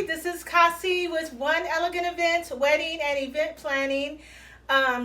This is Cossie with One Elegant Event, Wedding and Event Planning.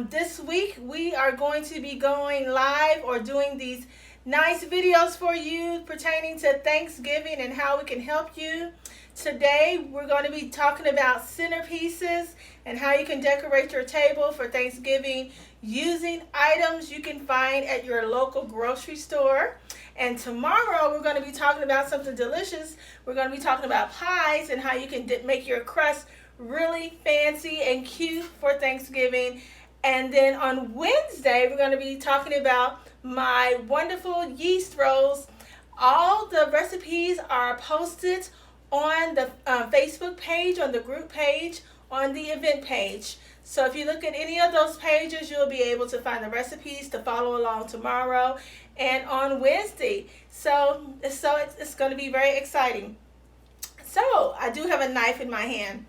This week we are going to be going live or doing these nice videos for you pertaining to Thanksgiving and how we can help you. Today we're going to be talking about centerpieces and how you can decorate your table for Thanksgiving using items you can find at your local grocery store. And tomorrow we're going to be talking about something delicious. We're going to be talking about pies and how you can make your crust really fancy and cute for Thanksgiving. And then on Wednesday we're going to be talking about my wonderful yeast rolls. All the recipes are posted on the Facebook page, on the group page, on the event page. So if you look at any of those pages, you'll be able to find the recipes to follow along tomorrow and on Wednesday. So it's going to be very exciting. So I do have a knife in my hand.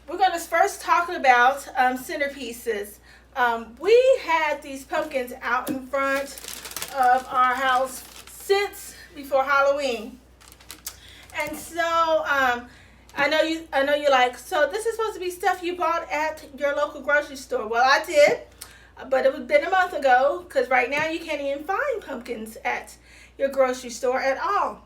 We're going to first talk about centerpieces. We had these pumpkins out in front of our house since before Halloween. And so I know you're like, so this is supposed to be stuff you bought at your local grocery store. Well, I did, but it was been a month ago, because right now you can't even find pumpkins at your grocery store at all.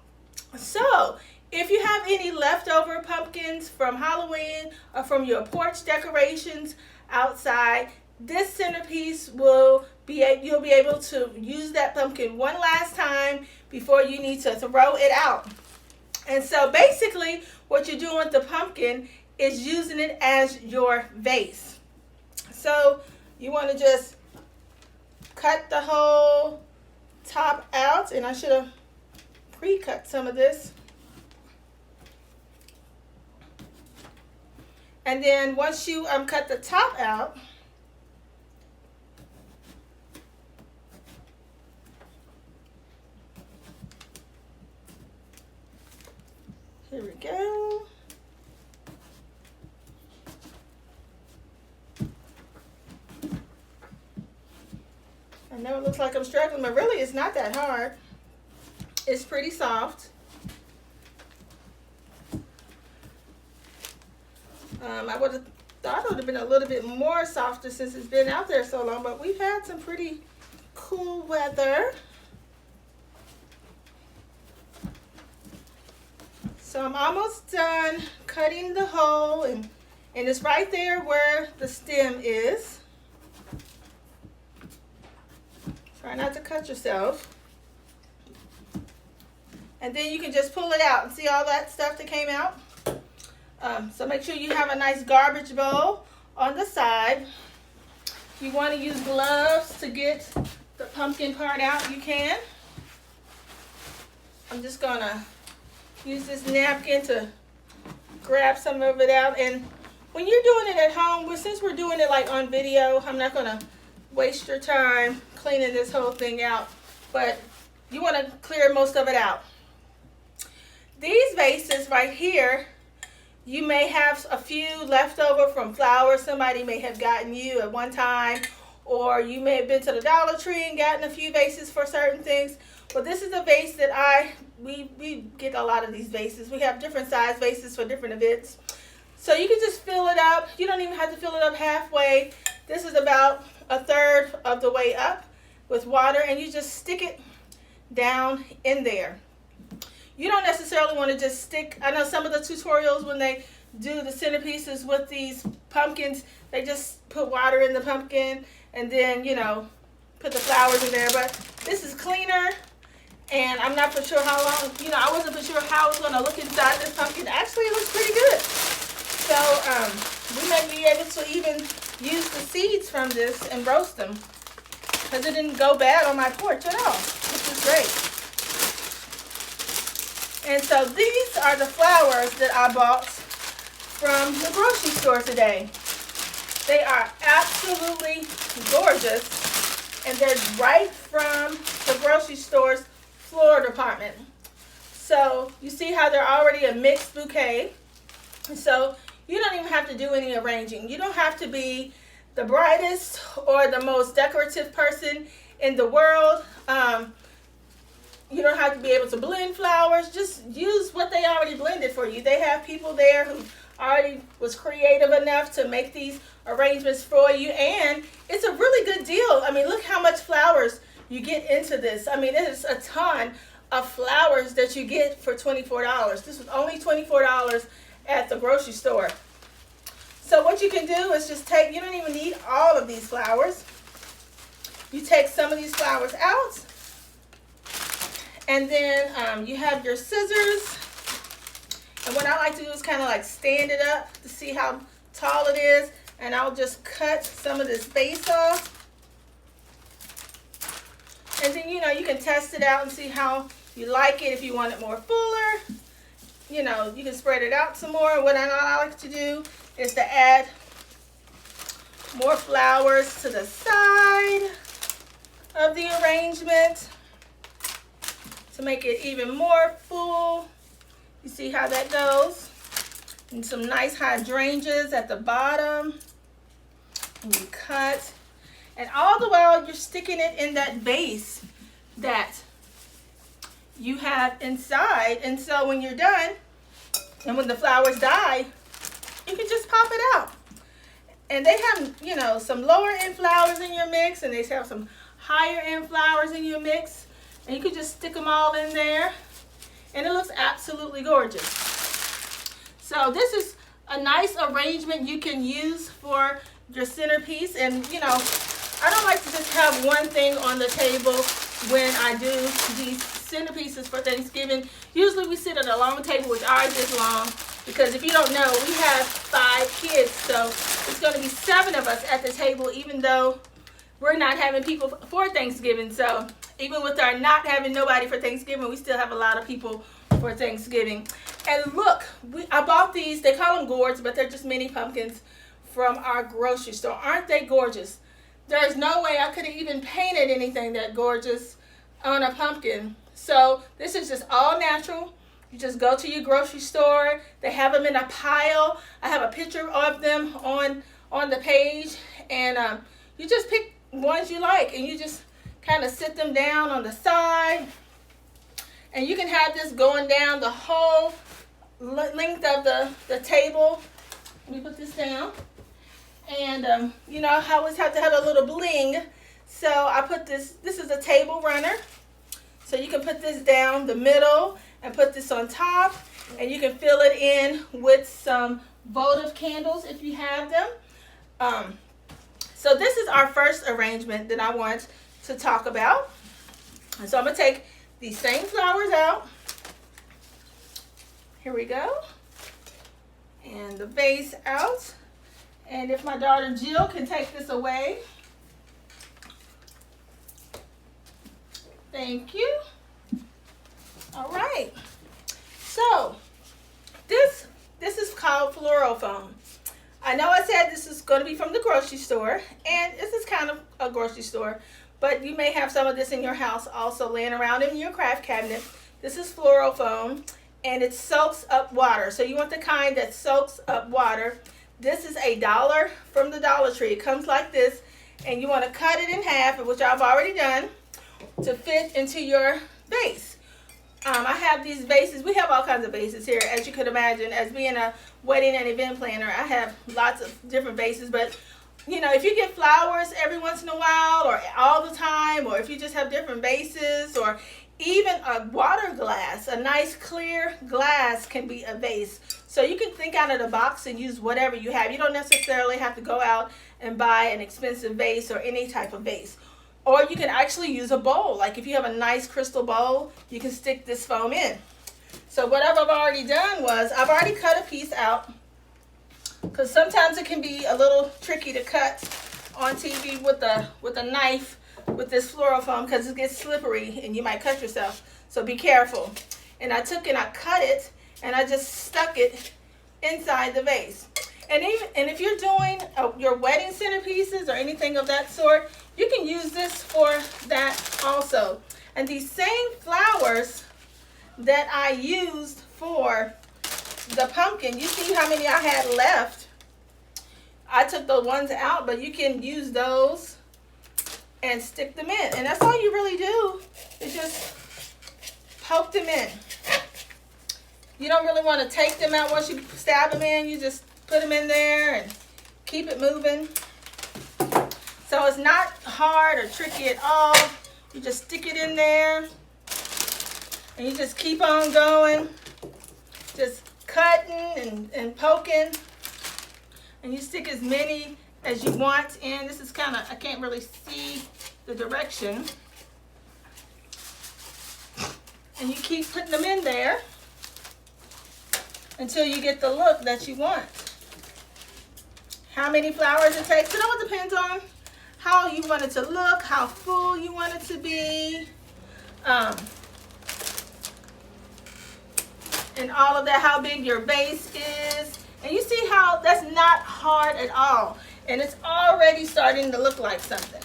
So if you have any leftover pumpkins from Halloween or from your porch decorations outside, this centerpiece you'll be able to use that pumpkin one last time before you need to throw it out. And so basically what you're doing with the pumpkin is using it as your vase. So you want to just cut the whole top out, and I should have pre-cut some of this. And then once you cut the top out, here we go. I know it looks like I'm struggling, but really it's not that hard. It's pretty soft. I would have thought it would have been a little bit more softer since it's been out there so long, but we've had some pretty cool weather. So I'm almost done cutting the hole, and it's right there where the stem is. Try not to cut yourself. And then you can just pull it out and see all that stuff that came out. So make sure you have a nice garbage bowl on the side. If you want to use gloves to get the pumpkin part out, you can. I'm just going to use this napkin to grab some of it out. And when you're doing it at home, since we're doing it like on video, I'm not going to waste your time cleaning this whole thing out, but you want to clear most of it out. These vases right here, you may have a few left over from flowers somebody may have gotten you at one time, or you may have been to the Dollar Tree and gotten a few vases for certain things. Well, this is a vase that we get a lot of these vases. We have different size vases for different events. So you can just fill it up. You don't even have to fill it up halfway. This is about a third of the way up with water, and you just stick it down in there. You don't necessarily want to just stick, I know some of the tutorials when they do the centerpieces with these pumpkins, they just put water in the pumpkin and then, put the flowers in there. But this is cleaner, and I'm not for sure how long, I wasn't for sure how it's going to look inside this pumpkin. Actually, it looks pretty good. So we may be able to even use the seeds from this and roast them, because it didn't go bad on my porch at all, which is great. And so these are the flowers that I bought from the grocery store today. They are absolutely gorgeous, and they're right from the grocery store's floral department. So you see how they're already a mixed bouquet. So you don't even have to do any arranging. You don't have to be the brightest or the most decorative person in the world. You don't have to be able to blend flowers. Just use what they already blended for you. They have people there who already was creative enough to make these arrangements for you, and it's a really good deal. I mean, look how much flowers you get into this. I mean, it is a ton of flowers that you get for $24. This was only $24 at the grocery store. So what you can do is just take, you don't even need all of these flowers. You take some of these flowers out, and then you have your scissors. And what I like to do is kind of like stand it up to see how tall it is. And I'll just cut some of this base off. And then, you know, you can test it out and see how you like it. If you want it more fuller, you know, you can spread it out some more. What I like to do is to add more flowers to the side of the arrangement to make it even more full. You see how that goes? And some nice hydrangeas at the bottom. And you cut. And all the while you're sticking it in that base that you have inside. And so when you're done, and when the flowers die, you can just pop it out. And they have, you know, some lower end flowers in your mix, and they have some higher end flowers in your mix. And you can just stick them all in there. And it looks absolutely gorgeous. So this is a nice arrangement you can use for your centerpiece. And, you know, I don't like to just have one thing on the table when I do these centerpieces for Thanksgiving. Usually we sit at a long table, which ours is long, because if you don't know, we have 5 kids. So it's going to be 7 of us at the table, even though we're not having people for Thanksgiving. So even with our not having nobody for Thanksgiving, we still have a lot of people for Thanksgiving. And look, I bought these. They call them gourds, but they're just mini pumpkins from our grocery store. Aren't they gorgeous? There's no way I could have even painted anything that gorgeous on a pumpkin. So this is just all natural. You just go to your grocery store. They have them in a pile. I have a picture of them on the page. And you just pick ones you like, and you just kind of sit them down on the side. And you can have this going down the whole length of the table. Let me put this down. And, you know, I always have to have a little bling. So I put this is a table runner. So you can put this down the middle and put this on top. And you can fill it in with some votive candles if you have them. So this is our first arrangement that I want to talk about. And so I'm going to take these same flowers out. Here we go. And the vase out. And if my daughter Jill can take this away. Thank you. All right. So this is called floral foam. I know I said this is going to be from the grocery store, and this is kind of a grocery store, but you may have some of this in your house also laying around in your craft cabinet. This is floral foam, and it soaks up water. So you want the kind that soaks up water. This is $1 from the Dollar Tree. It comes like this, and you want to cut it in half, which I've already done, to fit into your vase. I have these vases. We have all kinds of vases here, as you could imagine. As being a wedding and event planner, I have lots of different vases. But, you know, if you get flowers every once in a while or all the time, or if you just have different vases, or even a water glass, a nice clear glass can be a vase. So you can think out of the box and use whatever you have. You don't necessarily have to go out and buy an expensive vase or any type of vase. Or you can actually use a bowl. Like if you have a nice crystal bowl, you can stick this foam in. So what I've already done was I've already cut a piece out, because sometimes it can be a little tricky to cut on TV with a knife with this floral foam, because it gets slippery and you might cut yourself. So be careful. And I took and I cut it, and I just stuck it inside the vase. And if you're doing your wedding centerpieces or anything of that sort, you can use this for that also. And these same flowers that I used for the pumpkin, you see how many I had left. I took the ones out, but you can use those and stick them in. And that's all you really do, is just poke them in. You don't really want to take them out once you stab them in. You just put them in there and keep it moving. So it's not hard or tricky at all. You just stick it in there and you just keep on going. Just cutting and poking. And you stick as many as you want in. This is kind of, I can't really see the direction. And you keep putting them in there until you get the look that you want. How many flowers it takes, it all depends on how you want it to look, how full you want it to be, and all of that, how big your base is. And you see how that's not hard at all. And it's already starting to look like something.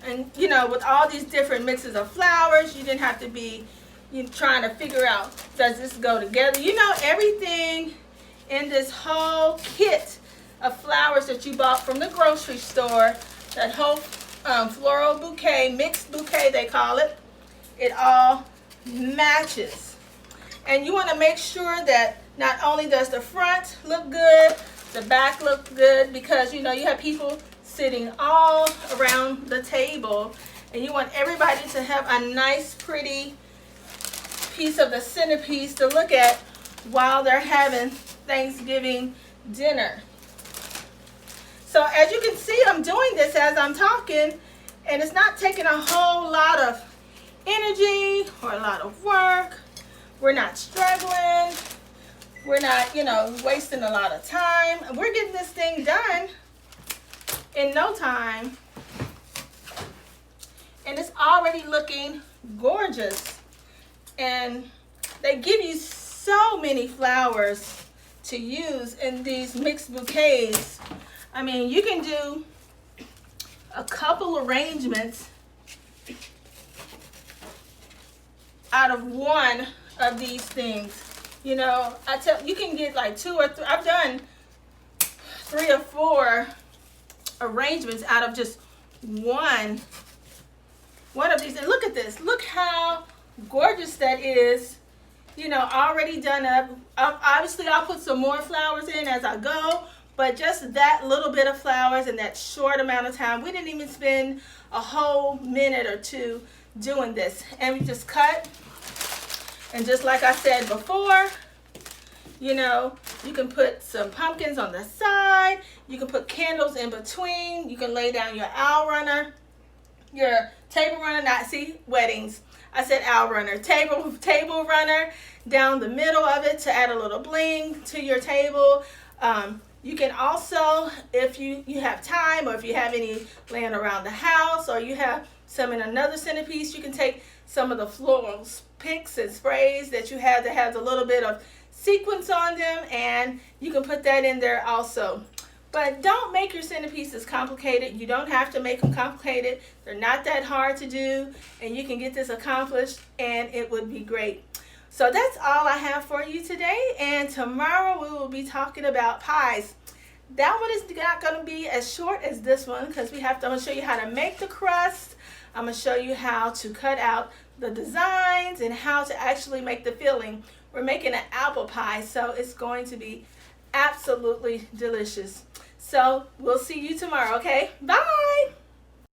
And you know, with all these different mixes of flowers, you didn't have to be trying to figure out, does this go together? You know, everything in this whole kit of flowers that you bought from the grocery store, that whole floral bouquet, mixed bouquet they call it, it all matches. And you want to make sure that not only does the front look good, the back look good, because you know you have people sitting all around the table and you want everybody to have a nice pretty piece of the centerpiece to look at while they're having Thanksgiving dinner. So as you can see, I'm doing this as I'm talking, and it's not taking a whole lot of energy or a lot of work. We're not struggling. We're not, you know, wasting a lot of time. We're getting this thing done in no time. And it's already looking gorgeous. And they give you so many flowers to use in these mixed bouquets. I mean, you can do a couple arrangements out of one of these things. You know, you can get like 2 or 3. I've done 3 or 4 arrangements out of just one of these. And look at this. Look how gorgeous that is. You know, already done up. Obviously, I'll put some more flowers in as I go. But just that little bit of flowers in that short amount of time. We didn't even spend a whole minute or 2 doing this. And we just cut. And just like I said before, you know, you can put some pumpkins on the side. You can put candles in between. You can lay down your owl runner, your table runner, not see weddings. I said owl runner, table runner down the middle of it to add a little bling to your table. You can also, if you have time, or if you have any laying around the house, or you have some in another centerpiece, you can take some of the floral picks and sprays that you have that has a little bit of sequins on them, and you can put that in there also. But don't make your centerpieces complicated. You don't have to make them complicated. They're not that hard to do, and you can get this accomplished, and it would be great. So that's all I have for you today, and tomorrow we will be talking about pies. That one is not going to be as short as this one, because I'm going to show you how to make the crust. I'm going to show you how to cut out the designs and how to actually make the filling. We're making an apple pie, so it's going to be absolutely delicious. So we'll see you tomorrow, okay? Bye!